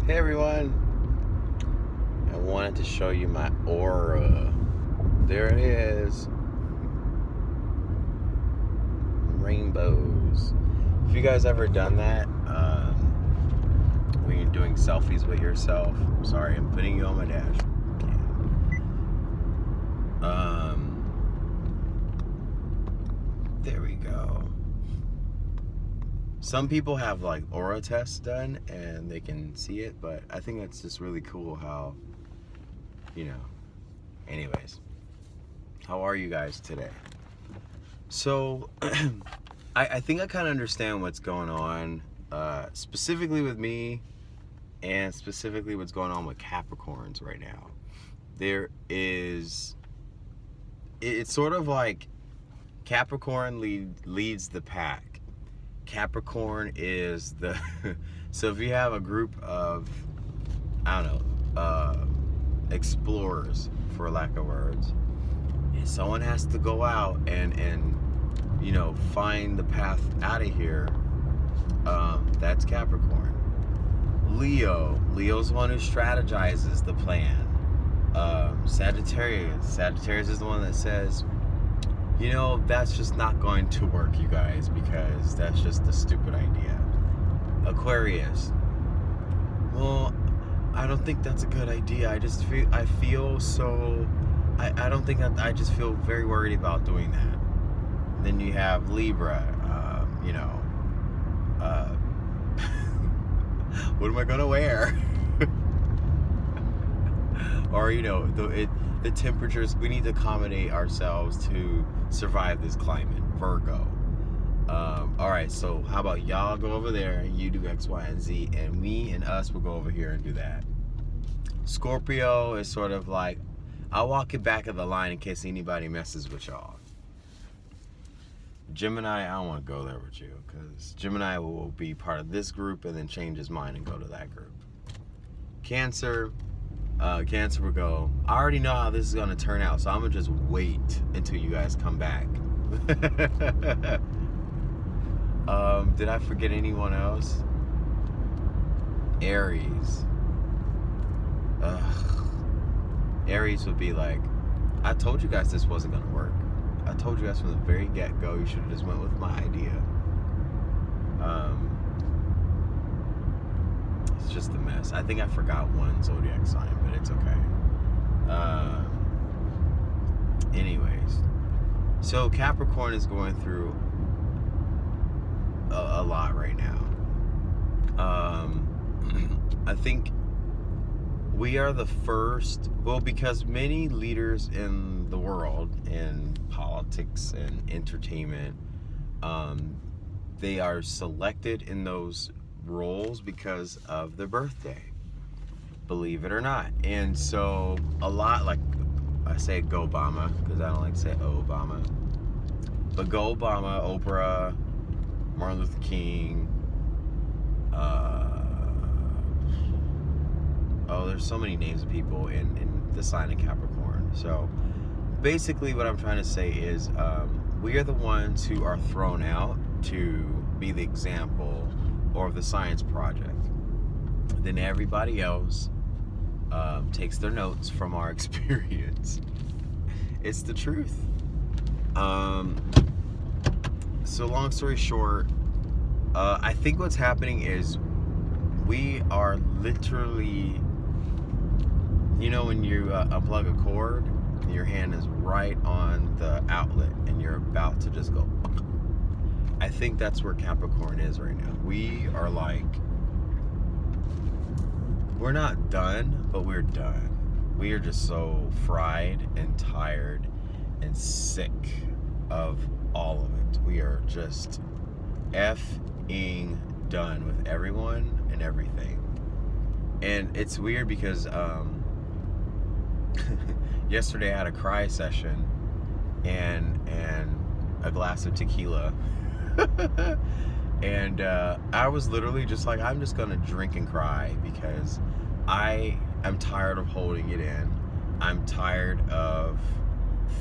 Hey everyone, I wanted to show you my aura. There it is. Rainbows. If you guys ever done that, when you're doing selfies with yourself, sorry, I'm putting you on my dash. There we go. Some people have like aura tests done and they can see it, but I think it's just really cool how, anyways, how are you guys today? So I think I kind of understand what's going on, specifically with me and specifically what's going on with Capricorns right now. It's sort of like Capricorn leads the pack. Capricorn is the so if you have a group of explorers, for lack of words, someone has to go out and find the path out of here. That's Capricorn. Leo's the one who strategizes the plan. Sagittarius is the one that says, that's just not going to work, you guys, because that's just a stupid idea. Aquarius, well, I don't think that's a good idea. I just feel, I don't think that, I just feel very worried about doing that. Then you have Libra, what am I gonna wear? Or, the temperatures, we need to accommodate ourselves to survive this climate. Virgo. All right, so how about y'all go over there, you do X, Y, and Z, and me and us will go over here and do that. Scorpio is sort of like, I'll walk it back of the line in case anybody messes with y'all. Gemini, I don't want to go there with you, because Gemini will be part of this group and then change his mind and go to that group. Cancer will go, I already know how this is going to turn out, so I'm going to just wait until you guys come back. Did I forget anyone else? Aries. Aries would be like, I told you guys this wasn't going to work. I told you guys from the very get-go you should have just went with my idea. It's just a mess. I think I forgot one zodiac sign, but it's okay. Anyways, so Capricorn is going through a lot right now. I think we are the first, because many leaders in the world, in politics and entertainment, they are selected in those roles because of their birthday, believe it or not. And so a lot, like I say go Obama because I don't like to say Obama, but go Obama, Oprah, Martin Luther King, there's so many names of people in the sign of Capricorn. So basically what I'm trying to say is, we are the ones who are thrown out to be the example or the science project. Then everybody else takes their notes from our experience. It's the truth. So long story short, I think what's happening is we are literally, when you unplug a cord, your hand is right on the outlet and you're about to just go. I think that's where Capricorn is right now. We are like, we're not done, but we're done. We are just so fried and tired and sick of all of it. We are just effing done with everyone and everything. And it's weird because yesterday I had a cry session and a glass of tequila. And I was literally just like, I'm just gonna drink and cry because I am tired of holding it in. I'm tired of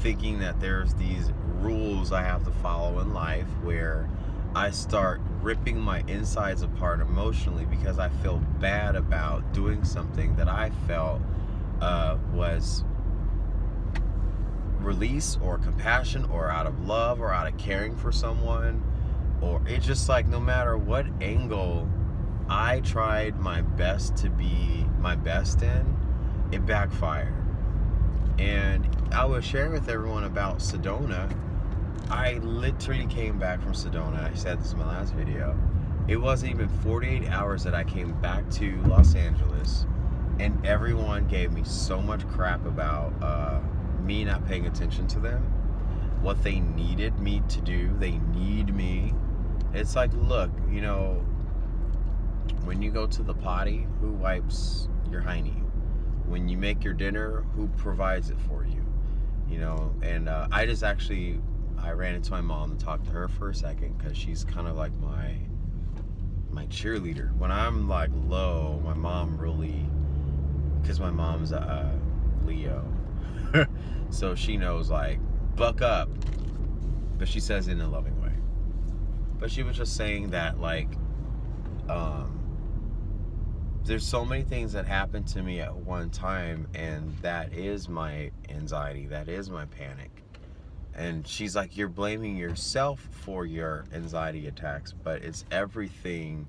thinking that there's these rules I have to follow in life where I start ripping my insides apart emotionally because I feel bad about doing something that I felt was release or compassion or out of love or out of caring for someone. Or it's just like, no matter what angle I tried my best to be my best in, it backfired. And I was sharing with everyone about Sedona. I literally came back from Sedona. I said this in my last video. It wasn't even 48 hours that I came back to Los Angeles, and everyone gave me so much crap about me not paying attention to them, what they needed me to do. They need me. It's like, look, you know, when you go to the potty, who wipes your hiney? When you make your dinner, who provides it for you? You know, and I ran into my mom and talked to her for a second, because she's kind of like my cheerleader. When I'm like low, my mom really, because my mom's Leo, so she knows, like, buck up, but she says it in a loving way. But she was just saying that, like, there's so many things that happen to me at one time, and that is my anxiety, that is my panic. And she's like, you're blaming yourself for your anxiety attacks, but it's everything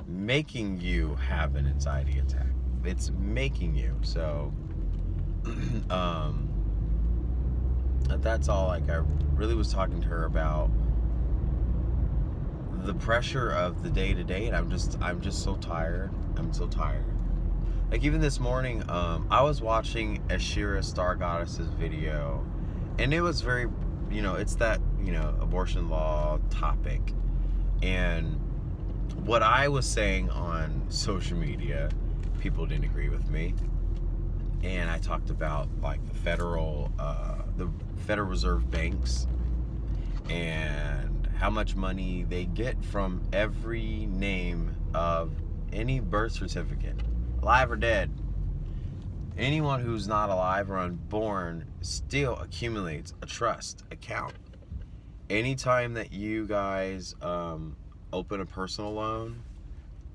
making you have an anxiety attack. It's making you. So that's all. Like, I really was talking to her about the pressure of the day to day, and I'm just so tired. I'm so tired. Like, even this morning, I was watching Asheras, Star Goddess's video, and it was very, you know, it's that, you know, abortion law topic. And what I was saying on social media, people didn't agree with me. And I talked about, like, the Federal Reserve banks and how much money they get from every name of any birth certificate, alive or dead. Anyone who's not alive or unborn still accumulates a trust account. Anytime that you guys open a personal loan,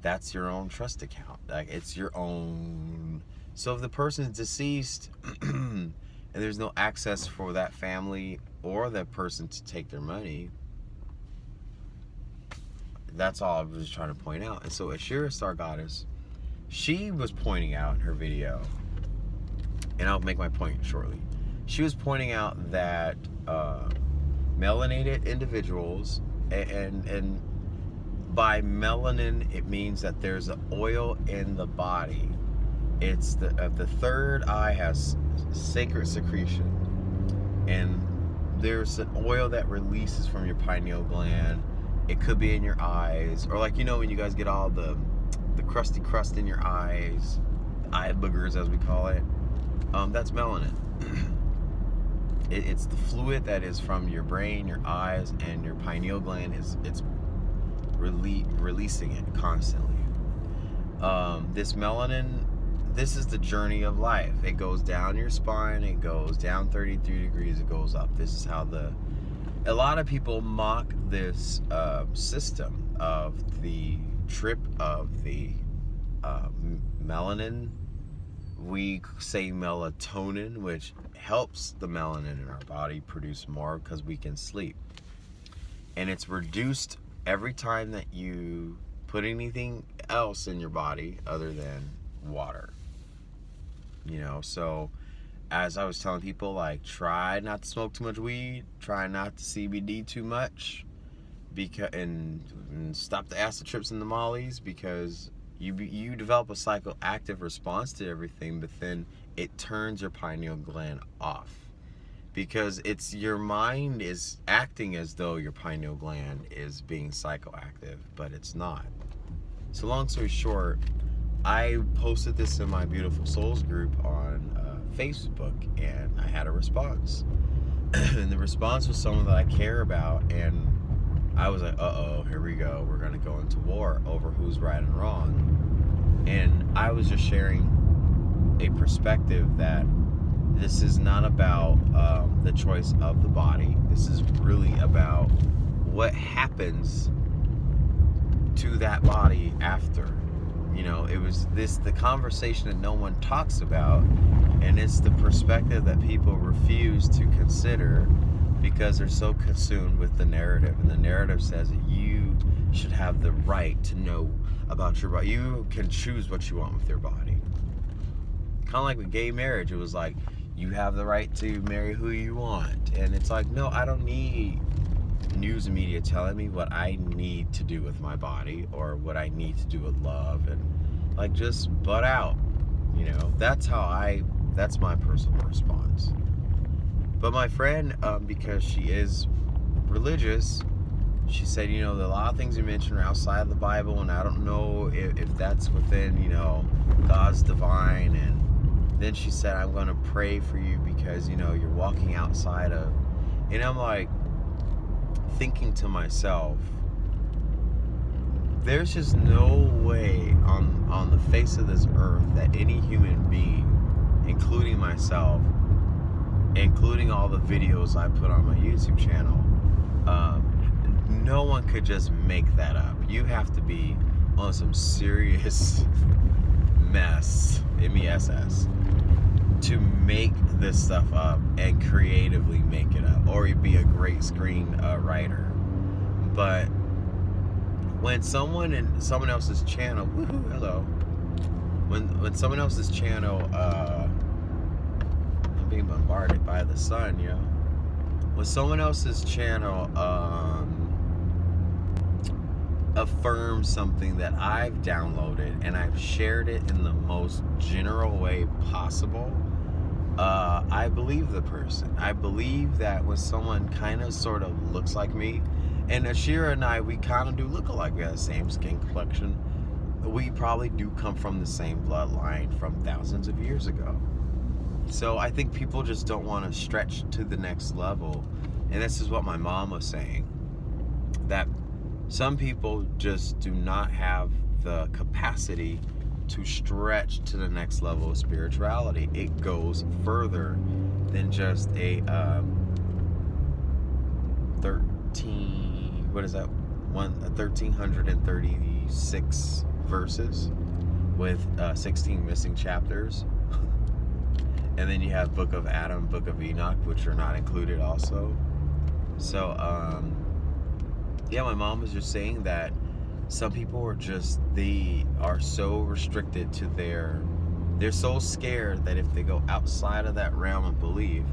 that's your own trust account. Like, it's your own. So if the person's deceased and there's no access for that family or that person to take their money, that's all I was trying to point out. And so Asheras, Star Goddess, she was pointing out in her video, and I'll make my point shortly. She was pointing out that melanated individuals, and by melanin, it means that there's an oil in the body. It's the third eye has sacred secretion, and there's an oil that releases from your pineal gland. It could be in your eyes, or, like, you know, when you guys get all the crusty crust in your eyes, eye boogers as we call it, that's melanin. It's the fluid that is from your brain, your eyes, and your pineal gland. It's releasing it constantly. This melanin, this is the journey of life. It goes down your spine, it goes down 33 degrees, it goes up. This is how a lot of people mock this system of the trip of the melanin. We say melatonin, which helps the melanin in our body produce more because we can sleep. And it's reduced every time that you put anything else in your body other than water. You know, so as I was telling people, like, try not to smoke too much weed, try not to CBD too much, and stop the acid trips and the mollies, because you develop a psychoactive response to everything, but then it turns your pineal gland off, because it's your mind is acting as though your pineal gland is being psychoactive, but it's not. So long story short, I posted this in my Beautiful Souls group on Facebook, and I had a response. And the response was someone that I care about, and I was like, uh-oh, here we go. We're going to go into war over who's right and wrong. And I was just sharing a perspective that this is not about the choice of the body. This is really about what happens to that body after. You know, it was the conversation that no one talks about, and it's the perspective that people refuse to consider because they're so consumed with the narrative. And the narrative says that you should have the right to know about your body. You can choose what you want with your body. Kind of like with gay marriage, it was like, you have the right to marry who you want. And it's like, no, I don't need news media telling me what I need to do with my body or what I need to do with love. And like, just butt out, you know. That's my personal response. But my friend, because she is religious, she said, you know, a lot of things you mentioned are outside of the Bible, and I don't know if that's within, you know, God's divine. And then she said, I'm going to pray for you because, you know, you're walking outside of. And I'm like, thinking to myself, there's just no way on the face of this earth that any human being, including myself, including all the videos I put on my YouTube channel, no one could just make that up. You have to be on some serious mess, MESS, to make this stuff up and creatively make it up, or you'd be a great screen writer. But when someone in someone else's channel, woohoo, hello, when someone else's channel, I'm being bombarded by the sun, you know. When someone else's channel affirms something that I've downloaded and I've shared it in the most general way possible, I believe the person. I believe that when someone kind of sort of looks like me, and Ashira and I, we kind of do look alike. We have the same skin complexion. We probably do come from the same bloodline from thousands of years ago. So I think people just don't want to stretch to the next level. And this is what my mom was saying, that some people just do not have the capacity to stretch to the next level of spirituality. It goes further than just a 1336 verses with 16 missing chapters. And then you have Book of Adam, Book of Enoch, which are not included also. So yeah, my mom was just saying that some people are just, they are so restricted to they're so scared that if they go outside of that realm of belief,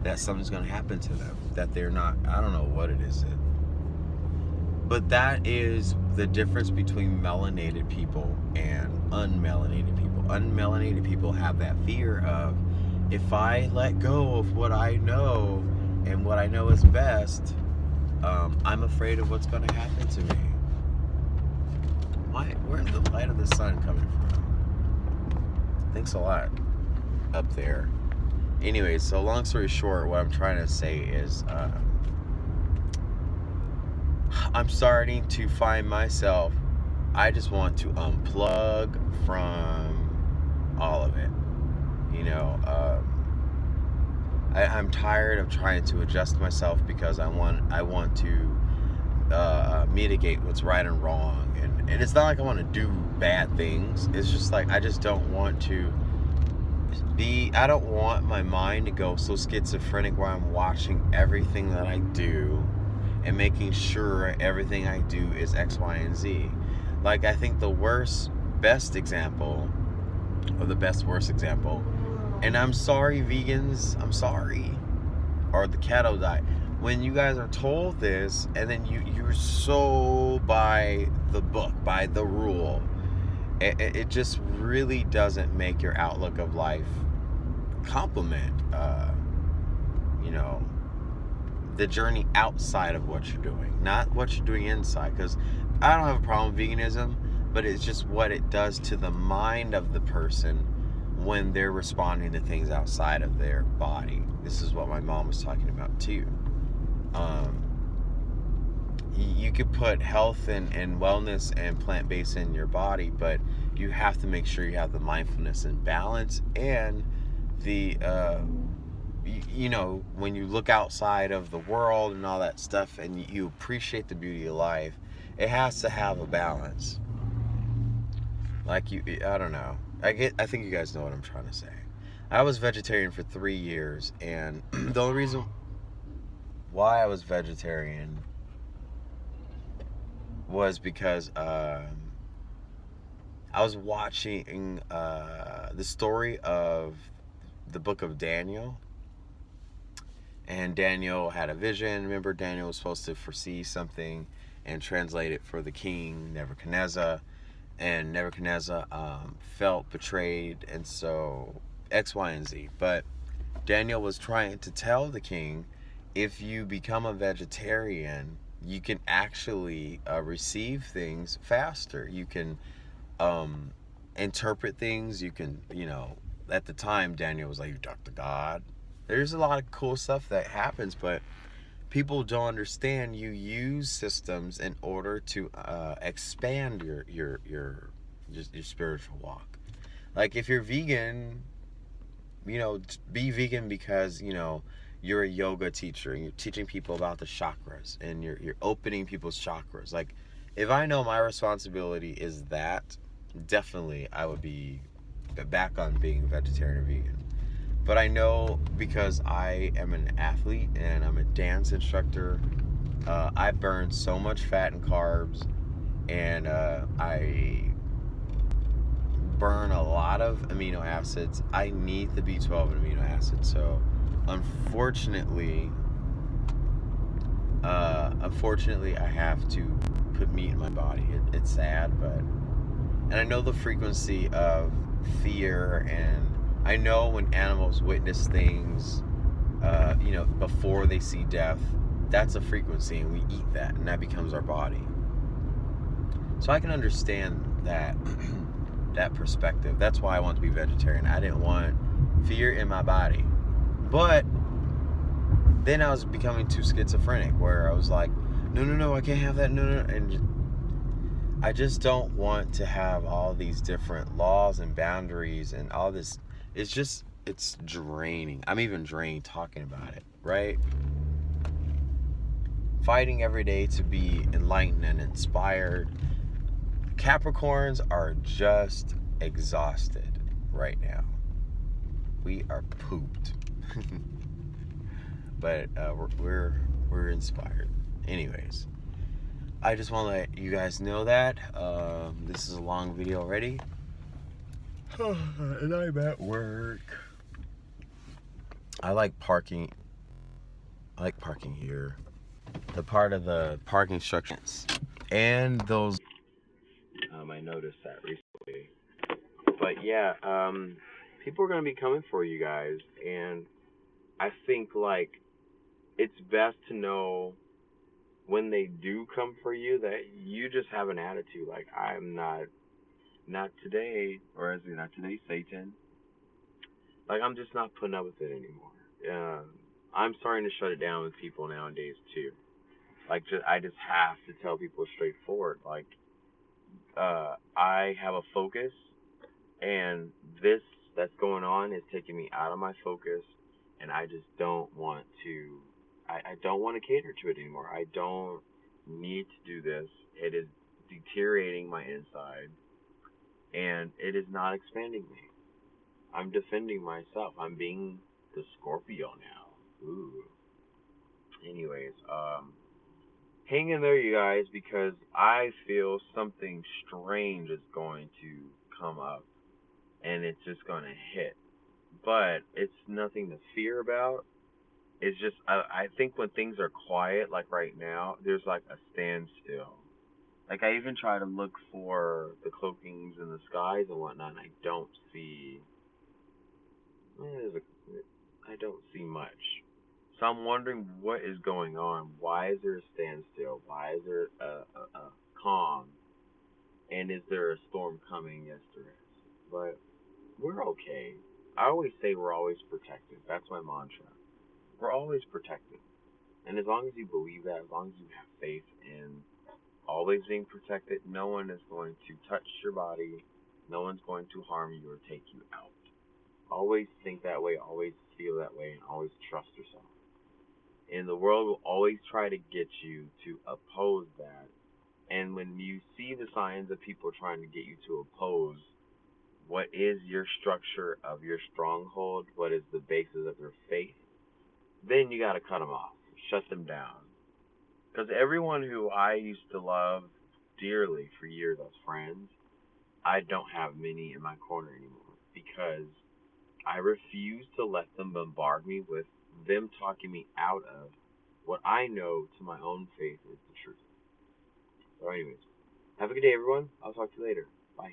that something's going to happen to them, that they're not, I don't know what it is. But that is the difference between melanated people and unmelanated people. Unmelanated people have that fear of, if I let go of what I know and what I know is best, I'm afraid of what's going to happen to me. Where's the light of the sun coming from? Thanks a lot up there. Anyways, so long story short, what I'm trying to say is, I'm starting to find myself, I just want to unplug from all of it. You know, I'm tired of trying to adjust myself because I want to mitigate what's right and wrong. And it's not like I want to do bad things. It's just like, I just don't want to I don't want my mind to go so schizophrenic where I'm watching everything that I do and making sure everything I do is X, Y, and Z. Like, I think the best example, or the worst example, and I'm sorry, vegans, I'm sorry, or the keto diet, when you guys are told this, and then you're so by the book, by the rule, it just really doesn't make your outlook of life complement, you know, the journey outside of what you're doing, not what you're doing inside. Because I don't have a problem with veganism, but it's just what it does to the mind of the person when they're responding to things outside of their body. This is what my mom was talking about too. You could put health and wellness and plant-based in your body, but you have to make sure you have the mindfulness and balance, and the you know, when you look outside of the world and all that stuff, and you appreciate the beauty of life, it has to have a balance. Like I don't know. I think you guys know what I'm trying to say. I was vegetarian for 3 years, and the only reason why I was vegetarian was because I was watching the story of the book of Daniel, and Daniel had a vision. Remember, Daniel was supposed to foresee something and translate it for the king Nebuchadnezzar, and Nebuchadnezzar felt betrayed, and so X, Y, and Z. But Daniel was trying to tell the king, if you become a vegetarian, you can actually receive things faster. You can um, interpret things. You can, at the time, Daniel was like, you talk to God. There's a lot of cool stuff that happens, but people don't understand you use systems in order to expand your spiritual walk. Like if you're vegan, be vegan because you're a yoga teacher and you're teaching people about the chakras and you're opening people's chakras. Like if I know my responsibility is that, definitely I would be back on being vegetarian or vegan. But I know, because I am an athlete and I'm a dance instructor, I burn so much fat and carbs, and I burn a lot of amino acids. I need the B12 and amino acids. So, unfortunately, I have to put meat in my body. It's sad, and I know the frequency of fear, and I know when animals witness things, before they see death, that's a frequency, and we eat that, and that becomes our body. So I can understand that that perspective. That's why I want to be vegetarian. I didn't want fear in my body. But then I was becoming too schizophrenic, where I was like, no, I can't have that, no, and I just don't want to have all these different laws and boundaries and all this. It's draining. I'm even drained talking about it, right? Fighting every day to be enlightened and inspired. Capricorns are just exhausted right now. We are pooped. But we're inspired. Anyways, I just want to let you guys know that this is a long video already. And I'm at work. I like parking here. The part of the parking structures. And those I noticed that recently. But yeah, people are gonna be coming for you guys, and I think like it's best to know when they do come for you that you just have an attitude like, I'm not today, or as in not today, Satan. Like I'm just not putting up with it anymore. I'm starting to shut it down with people nowadays too. Like I just have to tell people straightforward. Like I have a focus, and this that's going on is taking me out of my focus, and I just don't want to. I don't want to cater to it anymore. I don't need to do this. It is deteriorating my inside, and it is not expanding me. I'm defending myself. I'm being the Scorpio now. Ooh. Anyways, hang in there, you guys, because I feel something strange is going to come up, and it's just going to hit. But it's nothing to fear about. It's just, I think when things are quiet, like right now, there's like a standstill. Like I even try to look for the cloakings in the skies and whatnot, and I don't see. I don't see much. So I'm wondering what is going on. Why is there a standstill? Why is there a calm? And is there a storm coming? Yes, there is. But we're okay. I always say we're always protected. That's my mantra. We're always protected. And as long as you believe that, as long as you have faith in always being protected, no one is going to touch your body. No one's going to harm you or take you out. Always think that way, always feel that way, and always trust yourself. And the world will always try to get you to oppose that And when you see the signs of people trying to get you to oppose what is your structure of your stronghold, what is the basis of your faith, then you got to cut them off, shut them down. Because everyone who I used to love dearly for years as friends, I don't have many in my corner anymore because I refuse to let them bombard me with them talking me out of what I know to my own faith is the truth. So, anyways, have a good day, everyone. I'll talk to you later. Bye.